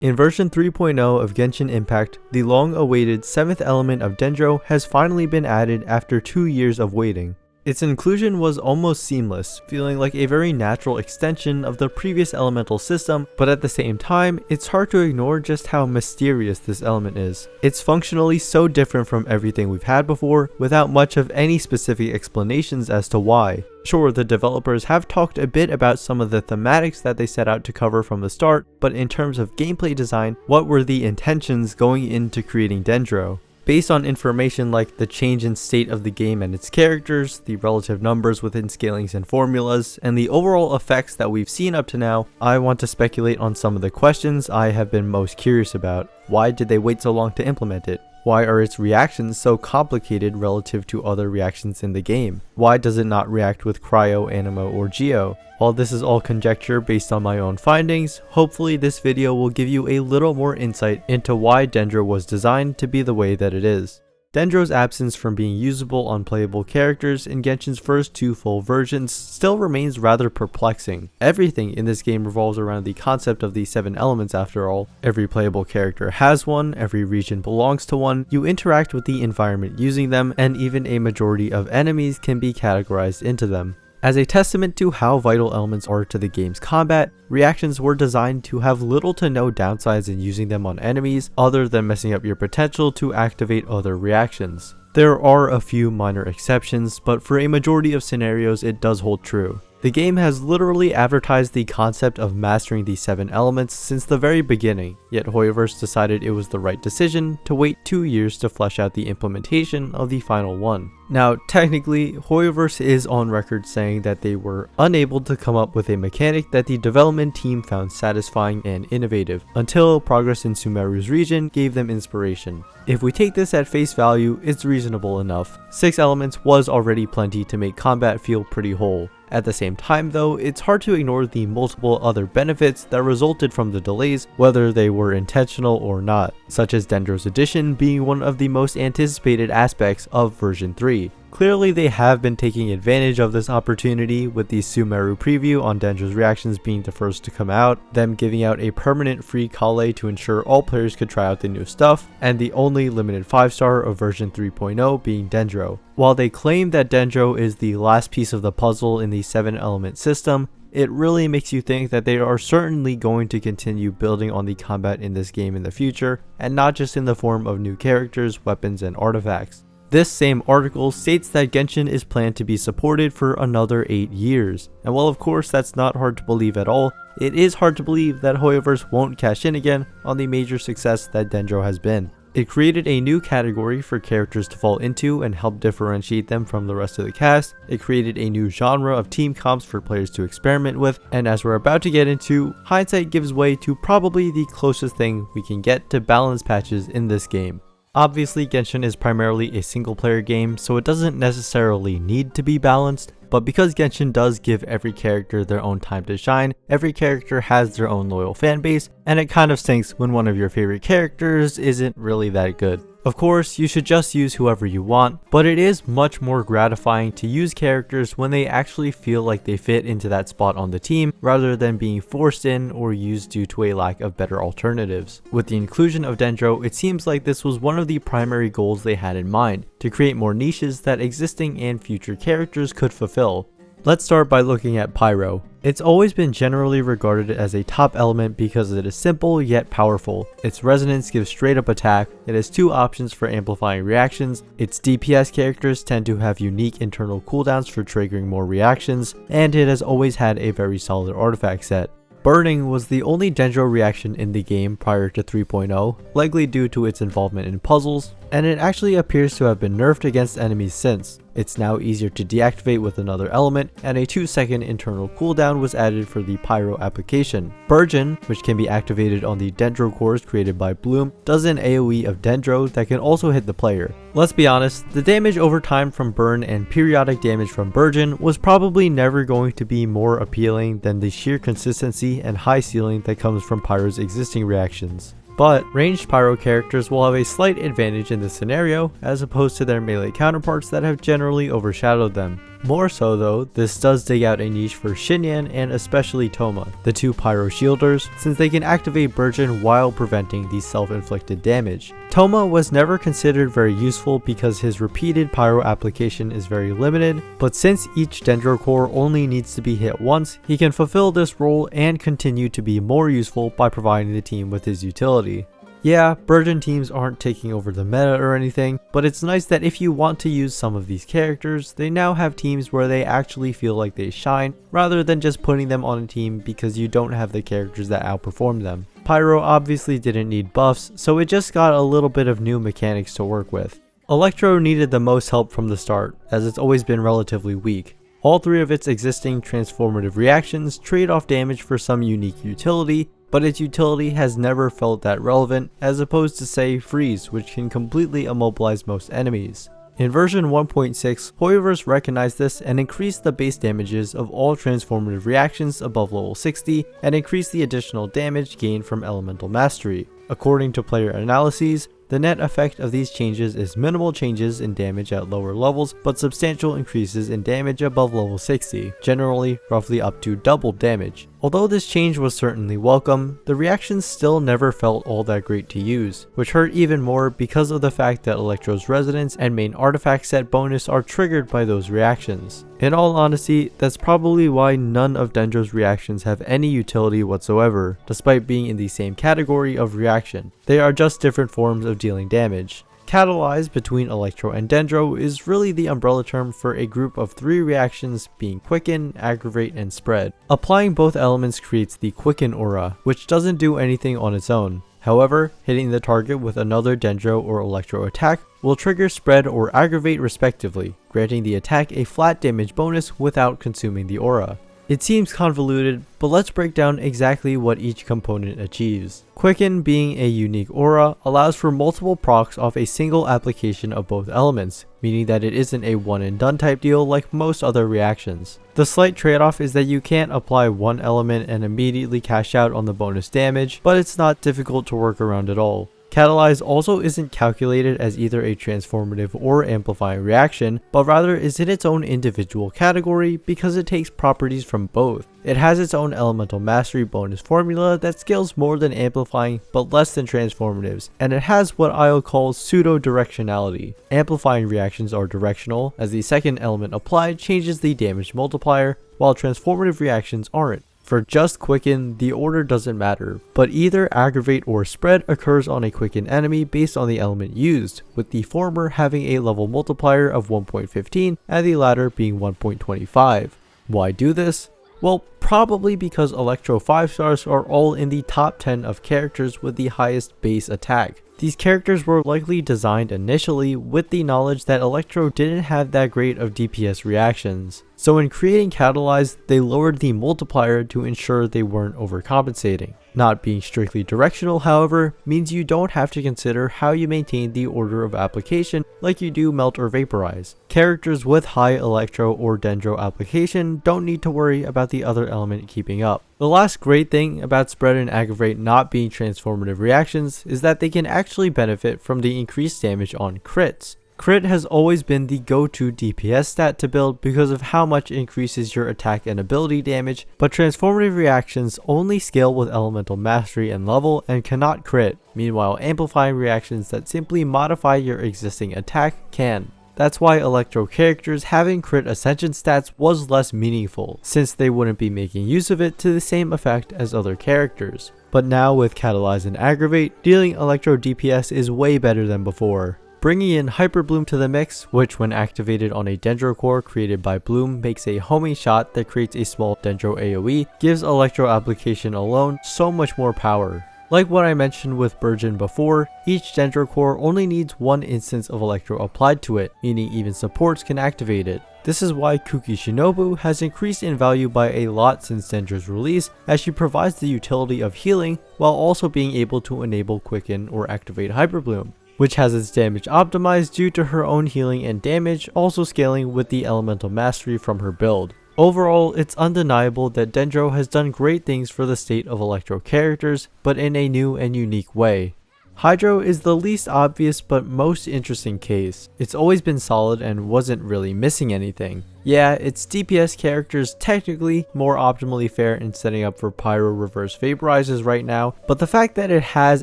In version 3.0 of Genshin Impact, the long-awaited 7th element of Dendro has finally been added after 2 years of waiting. Its inclusion was almost seamless, feeling like a very natural extension of the previous elemental system, but at the same time, it's hard to ignore just how mysterious this element is. It's functionally so different from everything we've had before, without much of any specific explanations as to why. Sure, the developers have talked a bit about some of the thematics that they set out to cover from the start, but in terms of gameplay design, what were the intentions going into creating Dendro? Based on information like the change in state of the game and its characters, the relative numbers within scalings and formulas, and the overall effects that we've seen up to now, I want to speculate on some of the questions I have been most curious about. Why did they wait so long to implement it? Why are its reactions so complicated relative to other reactions in the game? Why does it not react with Cryo, Anemo, or Geo? While this is all conjecture based on my own findings, hopefully this video will give you a little more insight into why Dendro was designed to be the way that it is. Dendro's absence from being usable on playable characters in Genshin's first 2 full versions still remains rather perplexing. Everything in this game revolves around the concept of the 7 elements after all. Every playable character has one, every region belongs to one, you interact with the environment using them, and even a majority of enemies can be categorized into them. As a testament to how vital elements are to the game's combat, reactions were designed to have little to no downsides in using them on enemies, other than messing up your potential to activate other reactions. There are a few minor exceptions, but for a majority of scenarios it does hold true. The game has literally advertised the concept of mastering the 7 elements since the very beginning, yet Hoyoverse decided it was the right decision to wait 2 years to flesh out the implementation of the final one. Now, technically, Hoyoverse is on record saying that they were unable to come up with a mechanic that the development team found satisfying and innovative, until progress in Sumeru's region gave them inspiration. If we take this at face value, it's reasonable enough. 6 elements was already plenty to make combat feel pretty whole. At the same time though, it's hard to ignore the multiple other benefits that resulted from the delays, whether they were intentional or not, such as Dendro's addition being one of the most anticipated aspects of version 3. Clearly they have been taking advantage of this opportunity, with the Sumeru preview on Dendro's reactions being the first to come out, them giving out a permanent free Kale to ensure all players could try out the new stuff, and the only limited 5-star of version 3.0 being Dendro. While they claim that Dendro is the last piece of the puzzle in the 7 element system, it really makes you think that they are certainly going to continue building on the combat in this game in the future, and not just in the form of new characters, weapons, and artifacts. This same article states that Genshin is planned to be supported for another 8 years, and while of course that's not hard to believe at all, it is hard to believe that Hoyoverse won't cash in again on the major success that Dendro has been. It created a new category for characters to fall into and help differentiate them from the rest of the cast. It created a new genre of team comps for players to experiment with, and as we're about to get into, hindsight gives way to probably the closest thing we can get to balance patches in this game. Obviously, Genshin is primarily a single player game, so it doesn't necessarily need to be balanced, but because Genshin does give every character their own time to shine, every character has their own loyal fanbase, and it kind of stinks when one of your favorite characters isn't really that good. Of course, you should just use whoever you want, but it is much more gratifying to use characters when they actually feel like they fit into that spot on the team, rather than being forced in or used due to a lack of better alternatives. With the inclusion of Dendro, it seems like this was one of the primary goals they had in mind, to create more niches that existing and future characters could fulfill. Let's start by looking at Pyro. It's always been generally regarded as a top element because it is simple yet powerful. Its resonance gives straight up attack, it has 2 options for amplifying reactions, its DPS characters tend to have unique internal cooldowns for triggering more reactions, and it has always had a very solid artifact set. Burning was the only Dendro reaction in the game prior to 3.0, likely due to its involvement in puzzles, and it actually appears to have been nerfed against enemies since. It's now easier to deactivate with another element, and a 2-second internal cooldown was added for the Pyro application. Burgeon, which can be activated on the Dendro cores created by Bloom, does an AoE of Dendro that can also hit the player. Let's be honest, the damage over time from Burn and periodic damage from Burgeon was probably never going to be more appealing than the sheer consistency and high ceiling that comes from Pyro's existing reactions. But ranged Pyro characters will have a slight advantage in this scenario, as opposed to their melee counterparts that have generally overshadowed them. More so though, this does dig out a niche for Xinyan and especially Toma, the two Pyro shielders, since they can activate Burgeon while preventing the self-inflicted damage. Toma was never considered very useful because his repeated Pyro application is very limited, but since each Dendro core only needs to be hit once, he can fulfill this role and continue to be more useful by providing the team with his utility. Yeah, Burgeon teams aren't taking over the meta or anything, but it's nice that if you want to use some of these characters, they now have teams where they actually feel like they shine, rather than just putting them on a team because you don't have the characters that outperform them. Pyro obviously didn't need buffs, so it just got a little bit of new mechanics to work with. Electro needed the most help from the start, as it's always been relatively weak. All three of its existing transformative reactions trade off damage for some unique utility, but its utility has never felt that relevant, as opposed to say Freeze, which can completely immobilize most enemies. In version 1.6, Hoyoverse recognized this and increased the base damages of all transformative reactions above level 60 and increased the additional damage gained from elemental mastery. According to player analyses, the net effect of these changes is minimal changes in damage at lower levels, but substantial increases in damage above level 60, generally roughly up to double damage. Although this change was certainly welcome, the reactions still never felt all that great to use, which hurt even more because of the fact that Electro's resonance and main artifact set bonus are triggered by those reactions. In all honesty, that's probably why none of Dendro's reactions have any utility whatsoever, despite being in the same category of reaction. They are just different forms of dealing damage. Catalyze between Electro and Dendro is really the umbrella term for a group of three reactions being Quicken, Aggravate, and Spread. Applying both elements creates the Quicken aura, which doesn't do anything on its own. However, hitting the target with another Dendro or Electro attack will trigger Spread or Aggravate respectively, granting the attack a flat damage bonus without consuming the aura. It seems convoluted, but let's break down exactly what each component achieves. Quicken, being a unique aura, allows for multiple procs off a single application of both elements, meaning that it isn't a one and done type deal like most other reactions. The slight trade-off is that you can't apply one element and immediately cash out on the bonus damage, but it's not difficult to work around at all. Catalyze also isn't calculated as either a transformative or amplifying reaction, but rather is in its own individual category because it takes properties from both. It has its own elemental mastery bonus formula that scales more than amplifying but less than transformatives, and it has what I'll call pseudo-directionality. Amplifying reactions are directional, as the second element applied changes the damage multiplier, while transformative reactions aren't. For just Quicken, the order doesn't matter, but either Aggravate or Spread occurs on a Quicken enemy based on the element used, with the former having a level multiplier of 1.15 and the latter being 1.25. Why do this? Well, probably because Electro 5 stars are all in the top 10 of characters with the highest base attack. These characters were likely designed initially with the knowledge that Electro didn't have that great of DPS reactions. So in creating Catalyze, they lowered the multiplier to ensure they weren't overcompensating. Not being strictly directional, however, means you don't have to consider how you maintain the order of application like you do Melt or Vaporize. Characters with high Electro or Dendro application don't need to worry about the other element keeping up. The last great thing about Spread and Aggravate not being transformative reactions is that they can actually benefit from the increased damage on crits. Crit has always been the go-to DPS stat to build because of how much it increases your attack and ability damage, but transformative reactions only scale with elemental mastery and level and cannot crit, meanwhile amplifying reactions that simply modify your existing attack can. That's why Electro characters having crit ascension stats was less meaningful, since they wouldn't be making use of it to the same effect as other characters. But now with Catalyze and Aggravate, dealing Electro DPS is way better than before. Bringing in Hyper Bloom to the mix, which when activated on a Dendro core created by Bloom makes a homing shot that creates a small Dendro AoE, gives Electro application alone so much more power. Like what I mentioned with Burgeon before, each Dendro core only needs one instance of Electro applied to it, meaning even supports can activate it. This is why Kuki Shinobu has increased in value by a lot since Dendro's release, as she provides the utility of healing while also being able to enable Quicken or activate Hyper Bloom, which has its damage optimized due to her own healing and damage also scaling with the elemental mastery from her build. Overall, it's undeniable that Dendro has done great things for the state of Electro characters, but in a new and unique way. Hydro is the least obvious but most interesting case. It's always been solid and wasn't really missing anything. Yeah, its DPS characters technically more optimally fare in setting up for Pyro reverse vaporizes right now, but the fact that it has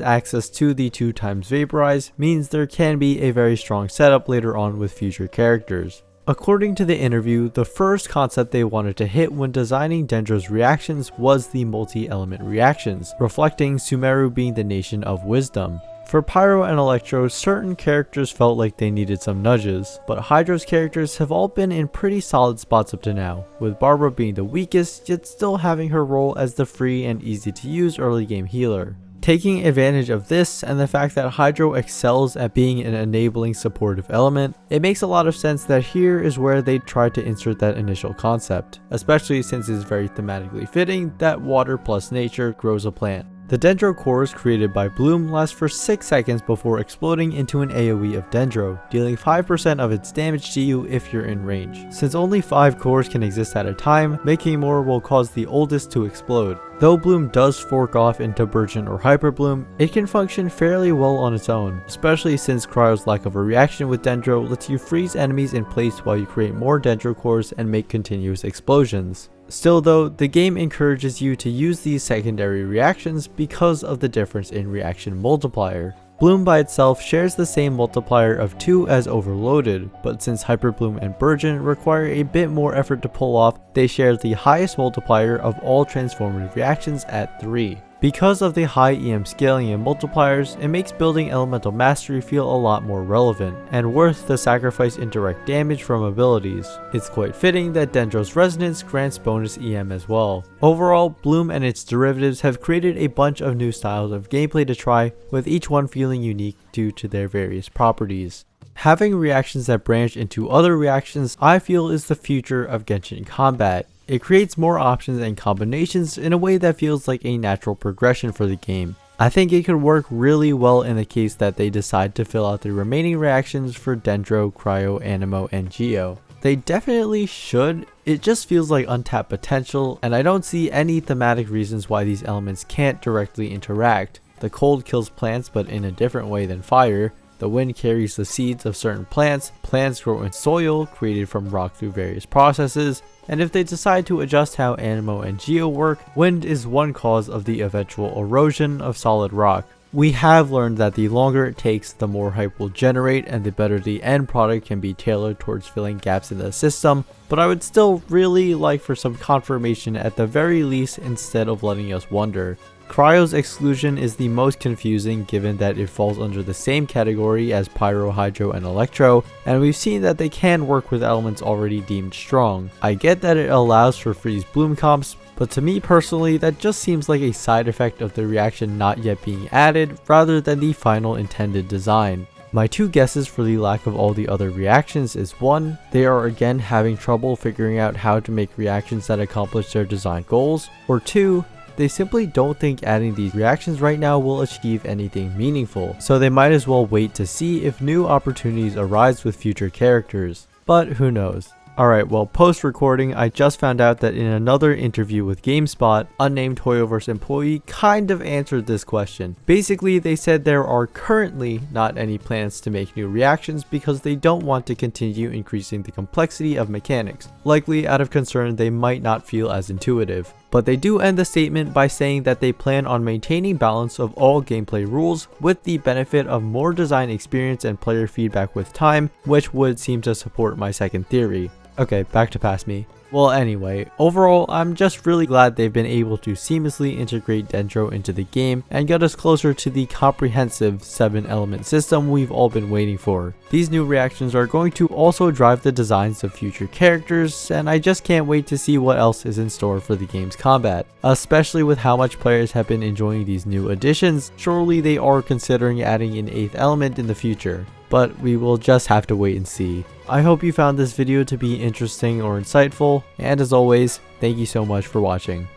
access to the 2x vaporize means there can be a very strong setup later on with future characters. According to the interview, the first concept they wanted to hit when designing Dendro's reactions was the multi-element reactions, reflecting Sumeru being the nation of wisdom. For Pyro and Electro, certain characters felt like they needed some nudges, but Hydro's characters have all been in pretty solid spots up to now, with Barbara being the weakest yet still having her role as the free and easy to use early game healer. Taking advantage of this and the fact that Hydro excels at being an enabling supportive element, it makes a lot of sense that here is where they tried to insert that initial concept, especially since it's very thematically fitting that water plus nature grows a plant. The Dendro cores created by Bloom last for 6 seconds before exploding into an AoE of Dendro, dealing 5% of its damage to you if you're in range. Since only 5 cores can exist at a time, making more will cause the oldest to explode. Though Bloom does fork off into Burgeon or Hyper Bloom, it can function fairly well on its own, especially since Cryo's lack of a reaction with Dendro lets you freeze enemies in place while you create more Dendro cores and make continuous explosions. Still though, the game encourages you to use these secondary reactions because of the difference in reaction multiplier. Bloom by itself shares the same multiplier of 2 as Overloaded, but since Hyper Bloom and Burgeon require a bit more effort to pull off, they share the highest multiplier of all transformative reactions at 3. Because of the high EM scaling and multipliers, it makes building Elemental Mastery feel a lot more relevant, and worth the sacrifice in direct damage from abilities. It's quite fitting that Dendro's Resonance grants bonus EM as well. Overall, Bloom and its derivatives have created a bunch of new styles of gameplay to try, with each one feeling unique due to their various properties. Having reactions that branch into other reactions I feel is the future of Genshin combat. It creates more options and combinations in a way that feels like a natural progression for the game. I think it could work really well in the case that they decide to fill out the remaining reactions for Dendro, Cryo, Anemo, and Geo. They definitely should, it just feels like untapped potential, and I don't see any thematic reasons why these elements can't directly interact. The cold kills plants but in a different way than fire. The wind carries the seeds of certain plants. Plants grow in soil created from rock through various processes. And if they decide to adjust how Anemo and Geo work, wind is one cause of the eventual erosion of solid rock. We have learned that the longer it takes, the more hype will generate and the better the end product can be tailored towards filling gaps in the system, but I would still really like for some confirmation at the very least instead of letting us wonder. Cryo's exclusion is the most confusing given that it falls under the same category as Pyro, Hydro, and Electro, and we've seen that they can work with elements already deemed strong. I get that it allows for freeze bloom comps, but to me personally that just seems like a side effect of the reaction not yet being added rather than the final intended design. My two guesses for the lack of all the other reactions is 1. They are again having trouble figuring out how to make reactions that accomplish their design goals, or 2. They simply don't think adding these reactions right now will achieve anything meaningful, so they might as well wait to see if new opportunities arise with future characters. But who knows. Alright, well, post-recording, I just found out that in another interview with GameSpot, unnamed Hoyoverse employee kind of answered this question. Basically, they said there are currently not any plans to make new reactions because they don't want to continue increasing the complexity of mechanics. Likely out of concern they might not feel as intuitive. But they do end the statement by saying that they plan on maintaining balance of all gameplay rules with the benefit of more design experience and player feedback with time, which would seem to support my second theory. Okay, back to past me. Well anyway, overall I'm just really glad they've been able to seamlessly integrate Dendro into the game and get us closer to the comprehensive 7-element system we've all been waiting for. These new reactions are going to also drive the designs of future characters, and I just can't wait to see what else is in store for the game's combat. Especially with how much players have been enjoying these new additions, surely they are considering adding an 8th element in the future. But we will just have to wait and see. I hope you found this video to be interesting or insightful, and as always, thank you so much for watching.